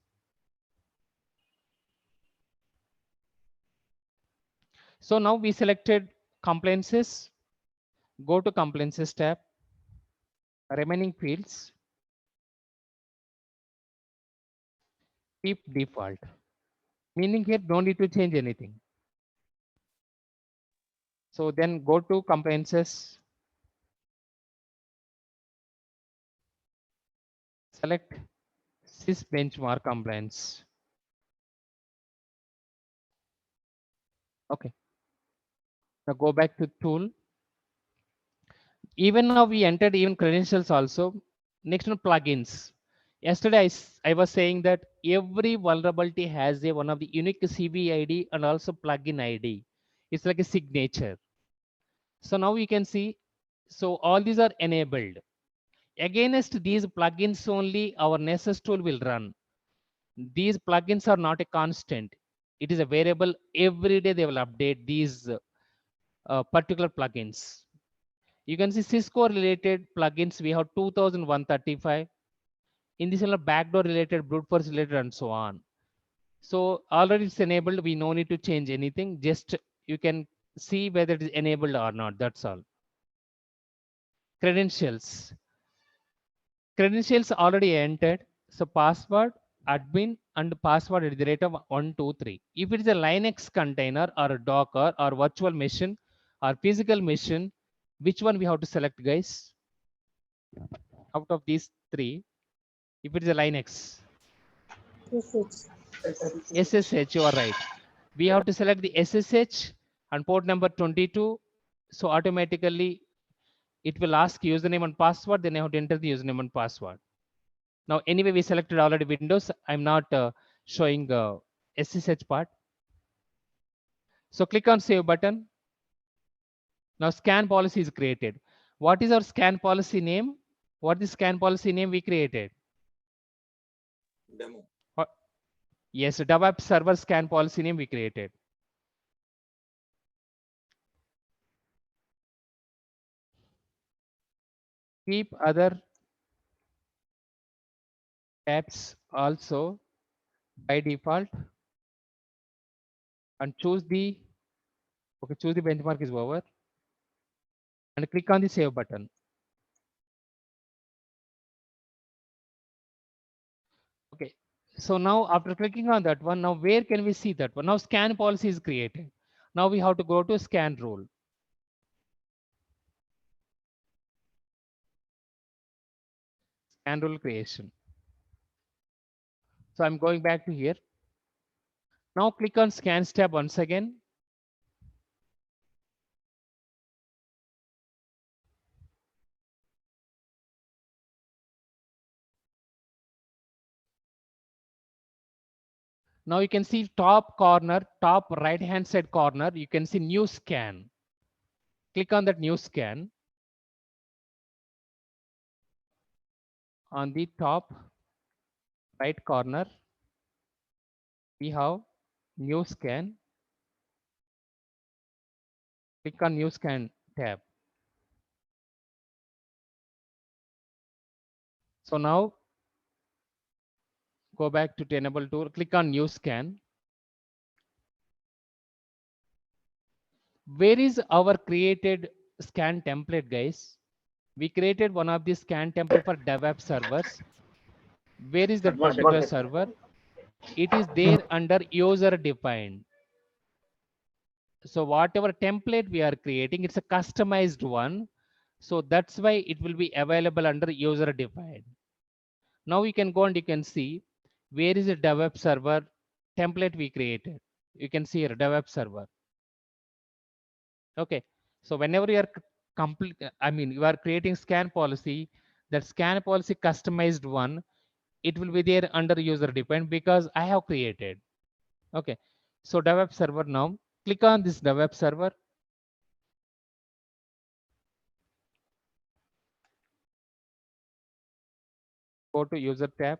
So now we selected compliances. Go to compliances tab. Remaining fields. Keep default. Meaning here don't need to change anything. So then go to compliances. Select sys benchmark compliance. Okay. Now go back to tool. Even now we entered even credentials also. Next one, plugins. Yesterday I was saying that every vulnerability has a one of the unique CVID and also plugin ID. It's like a signature. So now you can see, so all these are enabled. Against these plugins only our Nessus tool will run. These plugins are not a constant. It is a variable. Every day they will update these particular plugins. You can see Cisco related plugins. We have 2135. In this backdoor related, brute force related, and so on. So already it's enabled. We no need to change anything. Just you can see whether it is enabled or not. That's all. Credentials. Credentials already entered. So password, admin, and password at the rate of 123. If it is a Linux container or a Docker or virtual machine or physical machine, which one we have to select, guys? Out of these three, if it is a Linux, SSH, you are right. We have to select the SSH and port number 22. So automatically it will ask username and password. Then I have to enter the username and password. Now, anyway, we selected already Windows. I'm not showing SSH part. So click on save button. Now scan policy is created. What is our scan policy name? What is scan policy name we created? Demo. Yes, DevOps server scan policy name we created. Keep other tabs also by default and choose the benchmark is over and click on the save button. Okay, so now after clicking on that one, now where can we see that one? Now scan policy is created. Now we have to go to scan rule. Scan rule creation. So I'm going back to here. Now click on scans tab once again. Now you can see top corner, top right hand side corner, you can see new scan. Click on that new scan. On the top right corner, we have new scan. Click on new scan tab. So now go back to Tenable tool, click on new scan. Where is our created scan template, guys? We created one of the scan template for DevOps servers. Where is that particular server? It is there under user defined. So whatever template we are creating, it's a customized one. So that's why it will be available under user defined. Now you can go and you can see where is the DevOps server template we created? You can see here DevOps server. Okay, so whenever you are complete, you are creating scan policy, that scan policy customized one, it will be there under user defined because I have created. Okay, so DevOps server, now click on this DevOps server. Go to user tab.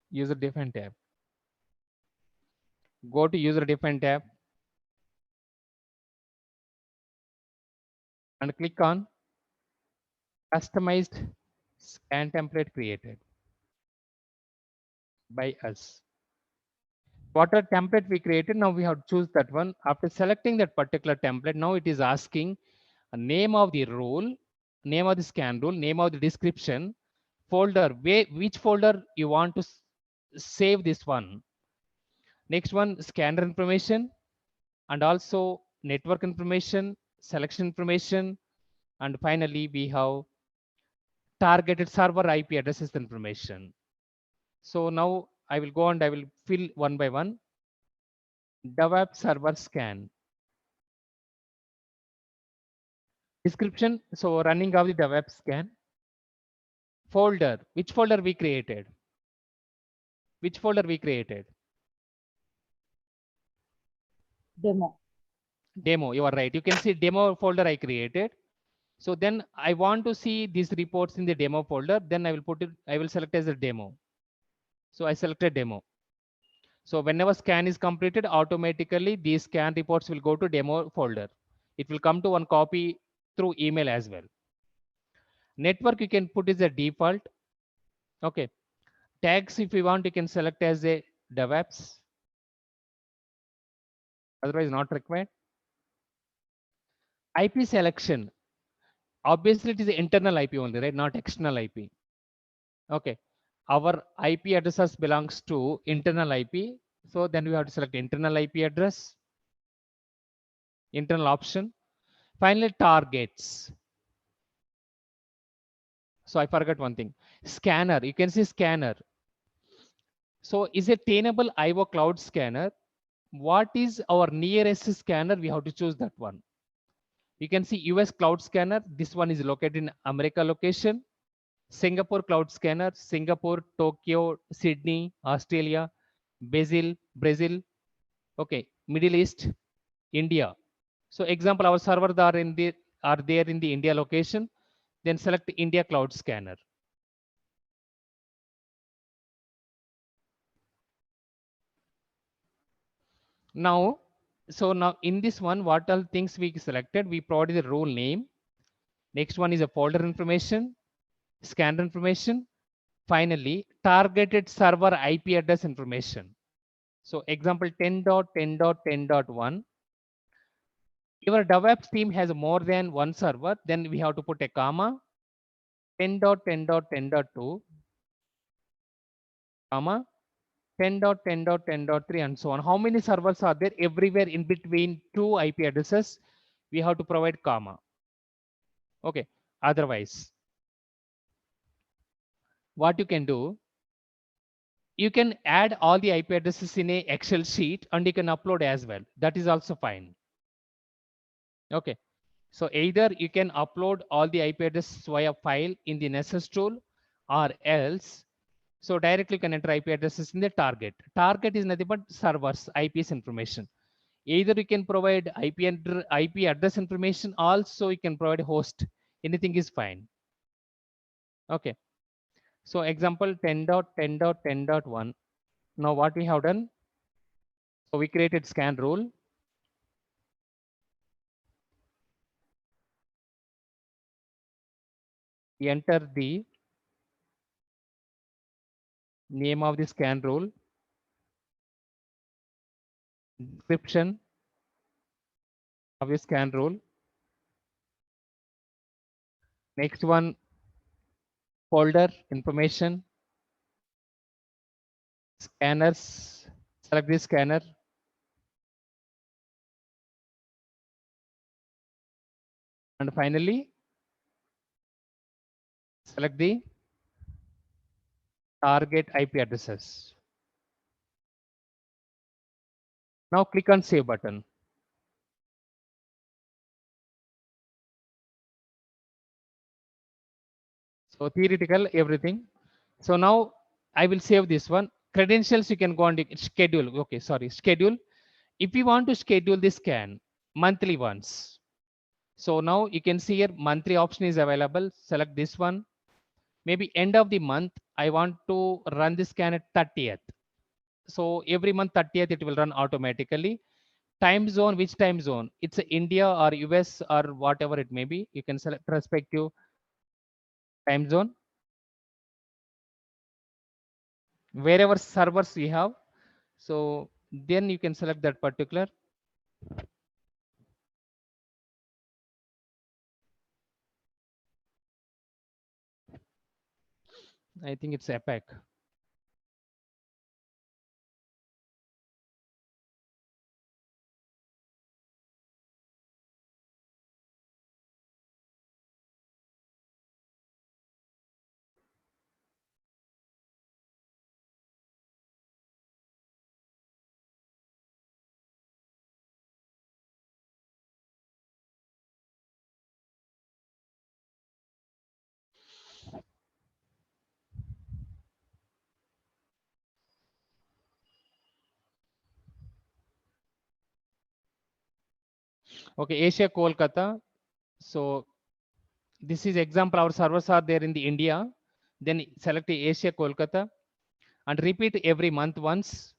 User defined tab. Go to user defined tab and click on customized scan template created by us. Whatever template we created, now we have to choose that one. After selecting that particular template, now it is asking a name of the role, name of the scan rule, name of the description, folder, which folder you want to save this one. Next one, scanner information, and also network information, selection information, and finally we have targeted server IP addresses information. So now I will go and I will fill one by one. DevOps server scan. Description, so running of the DevOps scan. Folder, which folder we created? Which folder we created? Demo. Demo, you are right. You can see demo folder I created. So then I want to see these reports in the demo folder. Then I will put it, I will select as a demo. So I selected demo. So whenever scan is completed, automatically these scan reports will go to demo folder. It will come to one copy through email as well. Network you can put as a default. Okay. Tags, if you want, you can select as a DevOps. Otherwise not required. IP selection. Obviously it is the internal IP only, right? Not external IP. Okay. Our IP addresses belongs to internal IP. So then we have to select internal IP address, internal option. Finally, targets. So I forgot one thing. Scanner, you can see scanner. So is a Tenable IO cloud scanner. What is our nearest scanner? We have to choose that one. You can see US cloud scanner. This one is located in America location. Singapore cloud scanner, Singapore, Tokyo, Sydney, Australia, Brazil. Okay, Middle East, India. So example, our servers are there in the India location. Then select India cloud scanner. Now, so now in this one, what all things we selected, we provided the role name. Next one is a folder information, scanner information. Finally, targeted server IP address information. So example 10.10.10.1. Your DevOps team has more than one server, then we have to put a comma, 10.10.10.2, comma, 10.10.10.3 and so on. How many servers are there? Everywhere in between two IP addresses, we have to provide comma. Okay, otherwise, what you can do, you can add all the IP addresses in a Excel sheet and you can upload as well. That is also fine. Okay, so either you can upload all the IP addresses via file in the Nessus tool, or else, so directly you can enter IP addresses in the target. Target is nothing but servers, IPs information. Either you can provide IP address information, also you can provide host. Anything is fine. Okay. So example 10.10.10.1. Now what we have done, so we created scan rule. We enter the name of the scan rule, description of the scan rule. Next one, folder information, scanners, select the scanner. And finally, select the target IP addresses. Now click on Save button. So theoretical, everything. So now I will save this one. Credentials, you can go on schedule. Okay, sorry, schedule. If you want to schedule this scan monthly once. So now you can see here monthly option is available. Select this one. Maybe end of the month, I want to run this scan at 30th. So every month 30th, it will run automatically. Time zone, which time zone? It's India or US or whatever it may be. You can select respective time zone. Wherever servers you have. So then you can select that particular. I think it's Epic. Okay, Asia Kolkata. So this is example, our servers are there in the India. Then select the Asia Kolkata and repeat every month once.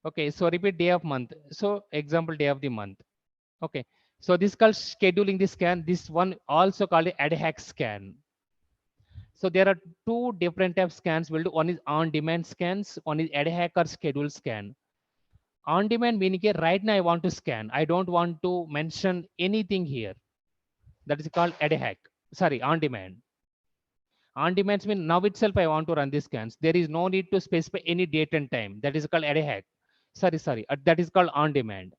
Okay, so repeat day of month. So example, day of the month. Okay, so this is called scheduling the scan. This one also called ad hoc scan. So there are two different types of scans we'll do. One is on-demand scans, one is ad hoc or scheduled scan. On-demand meaning here, right now I want to scan. I don't want to mention anything here. That is called ad hoc. Sorry, on-demand. On-demand means now itself I want to run these scans. There is no need to specify any date and time. That is called ad hoc. Sorry, that is called on-demand.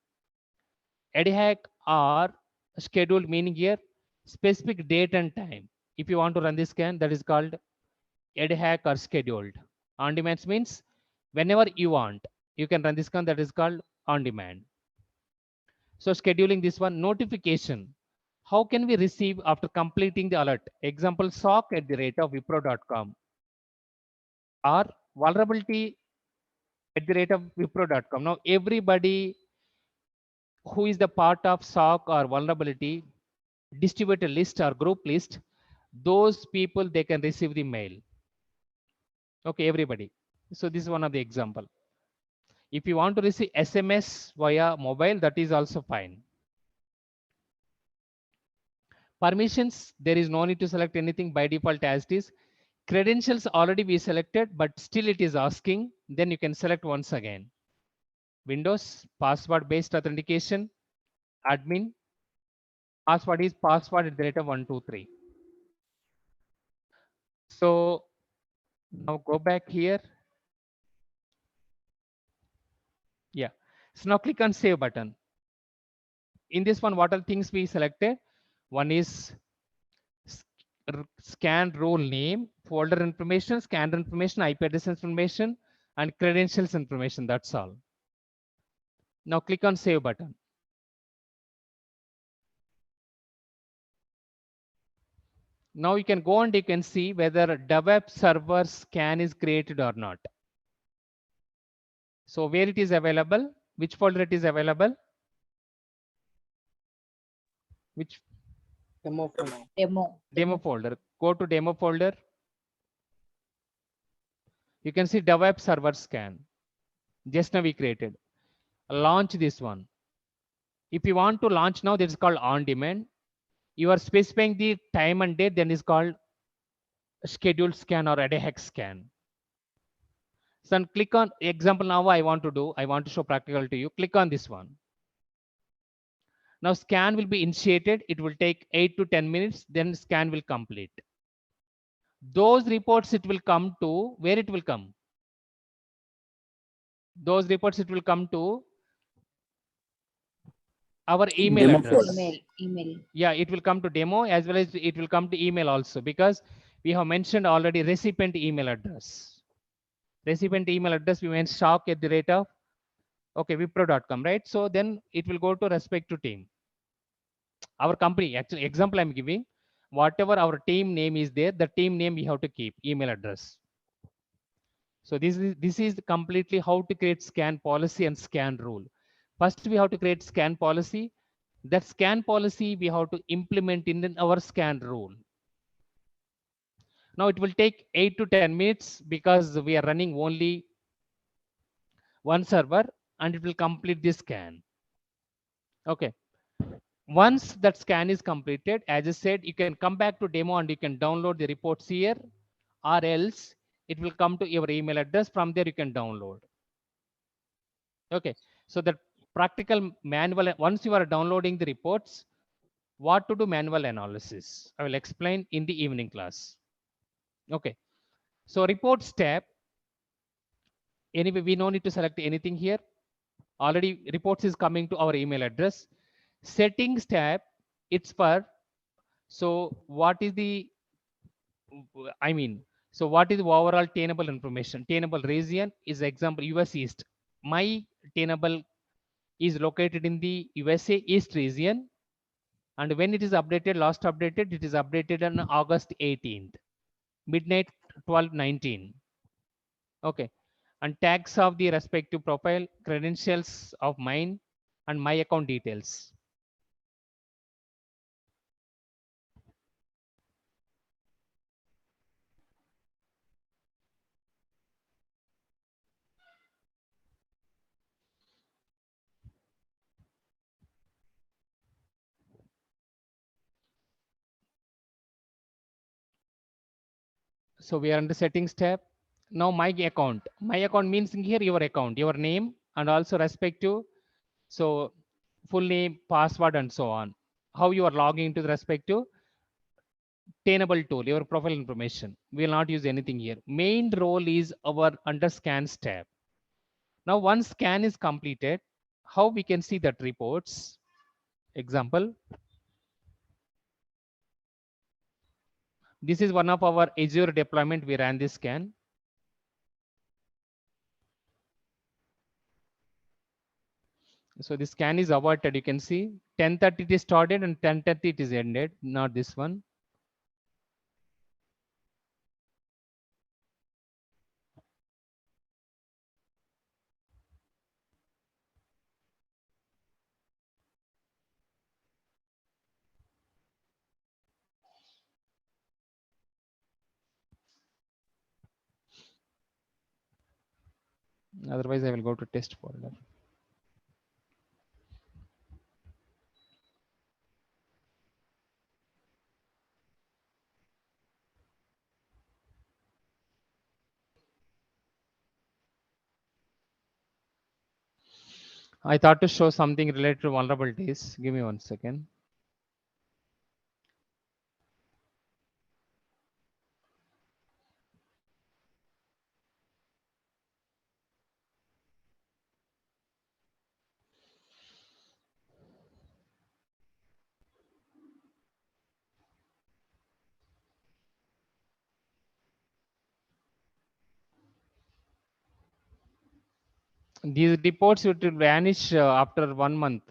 Ad hoc or scheduled meaning here, specific date and time. If you want to run this scan, that is called ad hoc or scheduled. On demand means whenever you want, you can run this scan. That is called on demand. So scheduling this one, notification. How can we receive after completing the alert? Example, sock at the rate of wipro.com or vulnerability at the rate of wipro.com. Now everybody who is the part of sock or vulnerability distributed list or group list, those people, they can receive the mail. Okay, everybody. So this is one of the example. If you want to receive SMS via mobile, that is also fine. Permissions, there is no need to select anything by default as it is. Credentials already we selected, but still it is asking. Then you can select once again. Windows, password based authentication, admin, password is password at the rate of 123. So now go back here. Yeah. So now click on save button. In this one, what are things we selected? One is scan role name, folder information, scanner information, IP address information, and credentials information. That's all. Now click on save button. Now you can go and you can see whether DevApp server scan is created or not. So where it is available, which folder it is available, which demo folder. Go to demo folder. You can see DevApp server scan. Just now we created. Launch this one. If you want to launch now, this is called on demand. You are specifying the time and date, then is called scheduled scan or ad hoc scan. So click on example. Now I want to show practical to you. Click on this one. Now scan will be initiated. It will take 8 to 10 minutes. Then scan will complete. Those reports it will come to where it will come. Those reports it will come to our email Demo address. folder. Email. Yeah, it will come to demo as well as it will come to email also, because we have mentioned already recipient email address. Recipient email address we went stock at the rate of wipro.com, right? So then it will go to respect to team. Our company, actually example I'm giving, whatever our team name is there, the team name we have to keep email address. So this is completely how to create scan policy and scan rule. First we have to create scan policy. That scan policy we have to implement in our scan rule. Now it will take 8 to 10 minutes because we are running only one server and it will complete this scan. Okay. Once that scan is completed, as I said, you can come back to demo and you can download the reports here, or else it will come to your email address. From there you can download. Okay. So the practical manual, once you are downloading the reports, what to do manual analysis, I will explain in the evening class. Okay. So reports tab, anyway, we no need to select anything here. Already reports is coming to our email address. Settings tab, it's for, so what is the, so what is the overall tenable information? Tenable region is example US East. My tenable is located in the USA East region. And when it is updated, last updated, it is updated on August 18th, midnight 12:19. Okay. And tags of the respective profile, credentials of mine, and my account details. So we are under settings tab. Now my account means here your account, your name, and also respective, so full name, password, and so on. How you are logging into the respective tenable tool, your profile information. We will not use anything here. Main role is our under scans tab. Now once scan is completed, how we can see that reports? Example, this is one of our Azure deployment. We ran this scan. So the scan is aborted. You can see 10:30 it is started and 10:30 it is ended. Not this one. Otherwise, I will go to test folder. I thought to show something related to vulnerabilities. Give me 1 second. These reports will vanish after 1 month.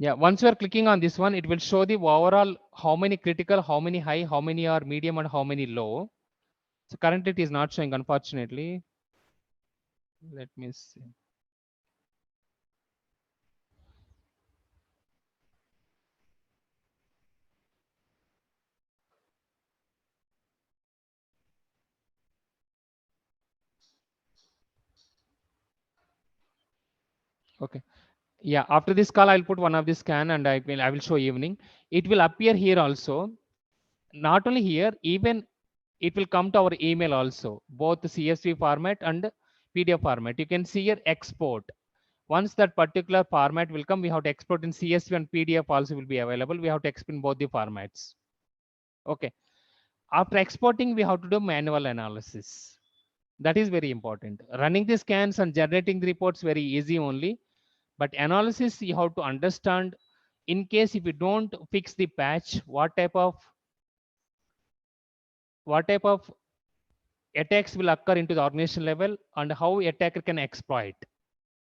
Yeah, once you are clicking on this one, it will show the overall how many critical, how many high, how many are medium, and how many low. So currently it is not showing, unfortunately. Let me see. Okay. Yeah, after this call, I'll put one of this scan and I will show evening. It will appear here also. Not only here, even it will come to our email also, both the CSV format and PDF format. You can see here export. Once that particular format will come, we have to export in CSV and PDF also will be available. We have to export in both the formats. Okay. After exporting, we have to do manual analysis. That is very important. Running the scans and generating the reports very easy only, but analysis you have to understand. In case if you don't fix the patch, what type of attacks will occur into the organization level and how attacker can exploit.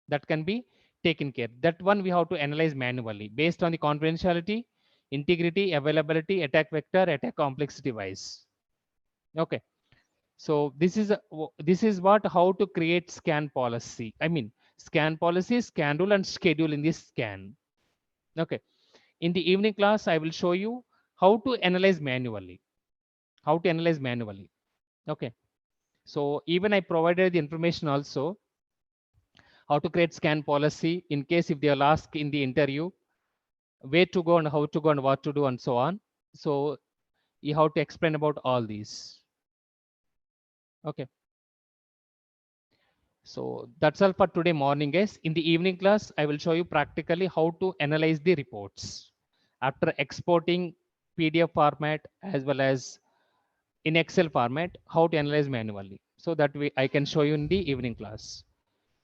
That can be taken care. That one we have to analyze manually based on the confidentiality, integrity, availability, attack vector, attack complexity wise. Okay. So this is what how to create scan policy. I mean scan policy, scan rule, and schedule in this scan. Okay. In the evening class, I will show you how to analyze manually. How to analyze manually. Okay. So even I provided the information also how to create scan policy in case if they will ask in the interview where to go and how to go and what to do and so on. So you have to explain about all these. Okay. So that's all for today morning, guys. In the evening class, I will show you practically how to analyze the reports after exporting PDF format as well as in Excel format, how to analyze manually. So that way I can show you in the evening class.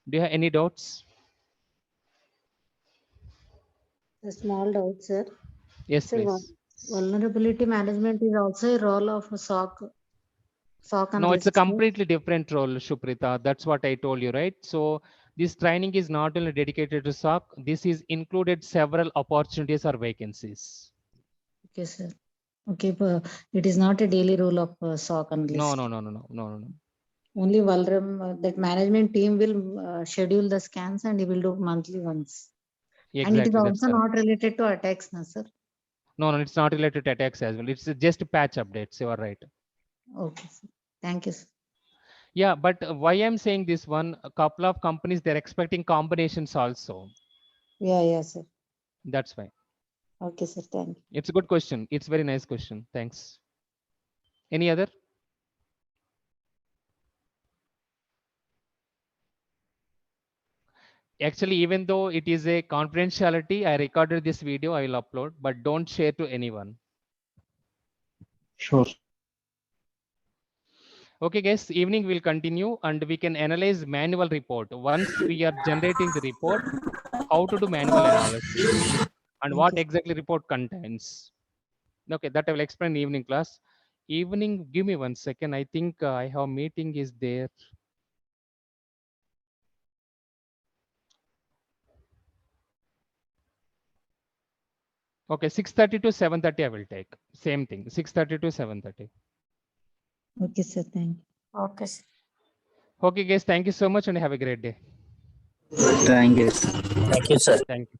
Do you have any doubts? A small doubt, sir. Yes, Sir, please. vulnerability management is also a role of a SOC No, it's a analyst. completely different role, Shuprita. That's what I told you, right? So this training is not only dedicated to SOC. This is included several opportunities or vacancies. Okay, sir. Okay, but it is not a daily role of SOC analyst. No. Only that management team will schedule the scans and he will do monthly once. Exactly, and it is that's also correct. not related to attacks, no, sir. No, it's not related to attacks as well. It's just patch updates. You are right. Okay, sir. Thank you, sir. Yeah, but why I'm saying this one, a couple of companies, they're expecting combinations also. Yeah, sir. That's why. Okay, sir. Thank you. It's a good question. It's a very nice question. Thanks. Any other? Actually, even though it is a confidentiality, I recorded this video, I will upload, but don't share to anyone. Sure. Okay, guys, evening will continue and we can analyze manual report. Once we are generating the report, how to do manual analysis and what exactly report contains. Okay, that I will explain in evening class. Evening, give me 1 second. I think I have meeting is there. Okay, 6:30 to 7:30 I will take. Same thing, 6:30 to 7:30. Okay, sir. Thank you. Okay, sir. Okay, guys, thank you so much and have a great day. Thank you. Thank you, sir. Thank you.